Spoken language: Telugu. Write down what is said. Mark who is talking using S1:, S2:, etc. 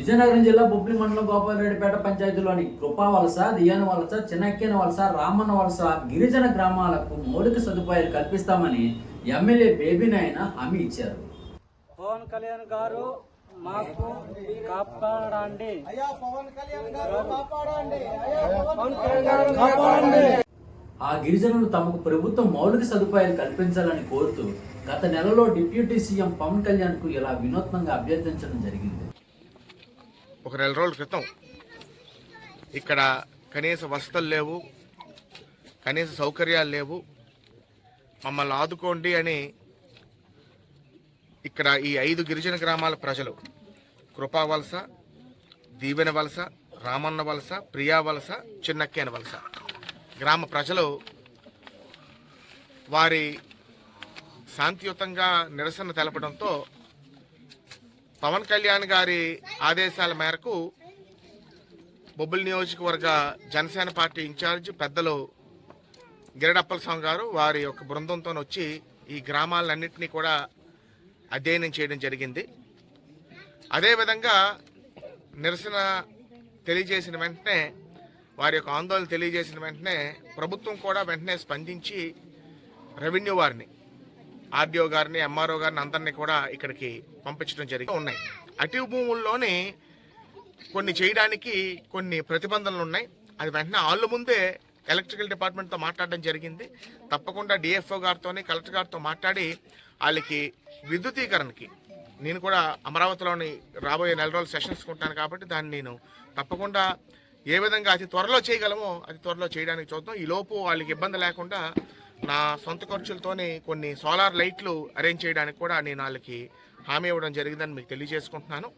S1: విజయనగరం జిల్లా బొబ్బిలి మండలం గోపాలరెడ్డిపేట పంచాయతీలోని కృపావలస, దియాన వలస, చిన్నక్కేన వలస, రామన్న వలస గిరిజన గ్రామాలకు మౌలిక సదుపాయాలు కల్పిస్తామని ఎమ్మెల్యే బేబీ నాయన హామీ ఇచ్చారు.
S2: పవన్ కళ్యాణ్ గారు మాకు కాపాడండి.
S1: ఆ గిరిజనులు తమకు ప్రభుత్వం మౌలిక సదుపాయాలు కల్పించాలని కోరుతూ గత నెలలో డిప్యూటీ సీఎం పవన్ కళ్యాణ్ కు ఇలా వినూత్నంగా అభ్యర్థించడం జరిగింది.
S3: ఒక నెల రోజుల క్రితం ఇక్కడ కనీస వసతులు లేవు, కనీస సౌకర్యాలు లేవు, మమ్మల్ని ఆదుకోండి అని ఇక్కడ ఈ 5 గిరిజన గ్రామాల ప్రజలు కృపా వలస, దీవెన వలస, రామన్న వలస, ప్రియా వలస, చిన్నక్కేన వలస గ్రామ ప్రజలు వారి శాంతియుతంగా నిరసన తెలపడంతో పవన్ కళ్యాణ్ గారి ఆదేశాల మేరకు బొబ్బిలి నియోజకవర్గ జనసేన పార్టీ ఇన్ఛార్జ్ పెద్దలు గిరడప్పల స్వామి గారు వారి యొక్క బృందంతో వచ్చి ఈ గ్రామాలన్నింటినీ కూడా అధ్యయనం చేయడం జరిగింది. అదేవిధంగా నిరసన తెలియజేసిన వెంటనే, వారి యొక్క ఆందోళన తెలియజేసిన వెంటనే ప్రభుత్వం కూడా వెంటనే స్పందించి రెవెన్యూ వారిని, ఆర్డీఓ గారిని, ఎంఆర్ఓ గారిని అందరినీ కూడా ఇక్కడికి పంపించడం జరిగి ఉన్నాయి. అటవీ భూముల్లోనే కొన్ని చేయడానికి కొన్ని ప్రతిబంధనలు ఉన్నాయి. అది వెంటనే వాళ్ళ ముందే ఎలక్ట్రికల్ డిపార్ట్మెంట్తో మాట్లాడడం జరిగింది. తప్పకుండా డిఎఫ్ఓ గారితోని, కలెక్టర్ గారితో మాట్లాడి వాళ్ళకి విద్యుతీకరణకి, నేను కూడా అమరావతిలోని రాబోయే నెల రోజులు సెషన్స్ ఉంటాను కాబట్టి దాన్ని నేను తప్పకుండా ఏ విధంగా అతి త్వరలో చేయగలమో అతి త్వరలో చేయడానికి చూద్దాం. ఈ లోపు వాళ్ళకి ఇబ్బంది లేకుండా నా సొంత ఖర్చులతోనే కొన్ని సోలార్ లైట్లు అరేంజ్ చేయడానికి కూడా నేను వాళ్ళకి హామీ ఇవ్వడం జరిగిందని మీకు తెలియజేసుకుంటున్నాను.